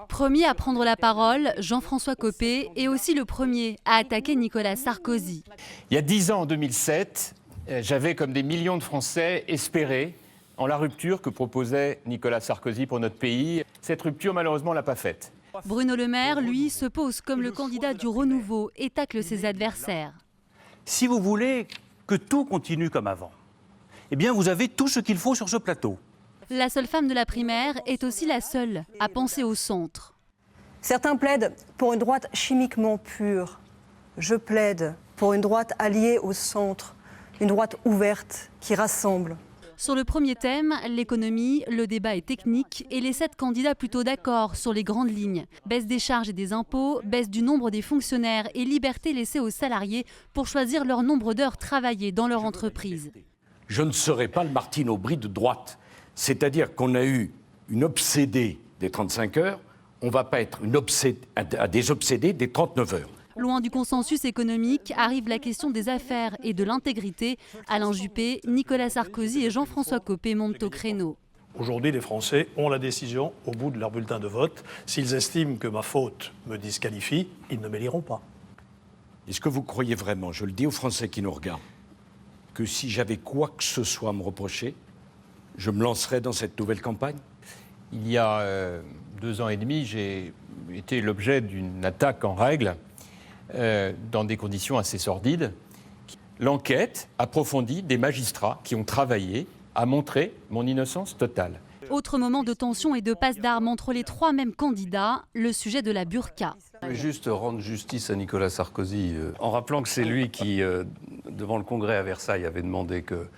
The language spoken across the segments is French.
Premier à prendre la parole, Jean-François Copé est aussi le premier à attaquer Nicolas Sarkozy. Il y a 10 ans, en 2007, j'avais, comme des millions de Français, espéré en la rupture que proposait Nicolas Sarkozy pour notre pays. Cette rupture, malheureusement, ne l'a pas faite. Bruno Le Maire, lui, se pose comme le candidat du renouveau et tacle ses adversaires. Si vous voulez que tout continue comme avant, eh bien vous avez tout ce qu'il faut sur ce plateau. La seule femme de la primaire est aussi la seule à penser au centre. Certains plaident pour une droite chimiquement pure. Je plaide pour une droite alliée au centre, une droite ouverte qui rassemble. Sur le premier thème, l'économie, le débat est technique et les 7 candidats plutôt d'accord sur les grandes lignes. Baisse des charges et des impôts, baisse du nombre des fonctionnaires et liberté laissée aux salariés pour choisir leur nombre d'heures travaillées dans leur entreprise. Je ne serai pas le Martine Aubry de droite. C'est-à-dire qu'on a eu une obsédée des 35 heures, on ne va pas être des obsédés des 39 heures. Loin du consensus économique, arrive la question des affaires et de l'intégrité. Alain Juppé, Nicolas Sarkozy et Jean-François Copé montent au créneau. Aujourd'hui, les Français ont la décision au bout de leur bulletin de vote. S'ils estiment que ma faute me disqualifie, ils ne m'éliront pas. Est-ce que vous croyez vraiment, je le dis aux Français qui nous regardent, que si j'avais quoi que ce soit à me reprocher, je me lancerais dans cette nouvelle campagne? Il y a 2 ans et demi, j'ai été l'objet d'une attaque en règle dans des conditions assez sordides. L'enquête approfondie des magistrats qui ont travaillé a montré mon innocence totale. Autre moment de tension et de passe d'armes entre les 3 mêmes candidats, le sujet de la burqa. Je vais juste rendre justice à Nicolas Sarkozy en rappelant que c'est lui qui, devant le Congrès à Versailles, avait demandé que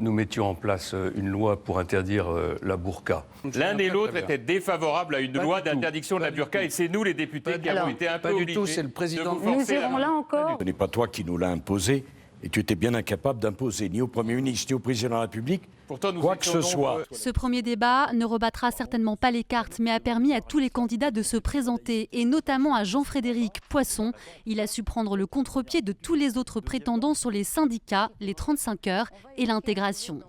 nous mettions en place une loi pour interdire la burqa. L'un et l'autre étaient défavorables à une loi d'interdiction de la burqa et c'est nous les députés qui avons été un peu obligés. Pas du tout, c'est le président. Nous irons là encore. Ce n'est pas toi qui nous l'as imposé et tu étais bien incapable d'imposer ni au Premier ministre ni au Président de la République quoi que ce soit. Ce premier débat ne rebattra certainement pas les cartes, mais a permis à tous les candidats de se présenter, et notamment à Jean-Frédéric Poisson. Il a su prendre le contre-pied de tous les autres prétendants sur les syndicats, les 35 heures et l'intégration.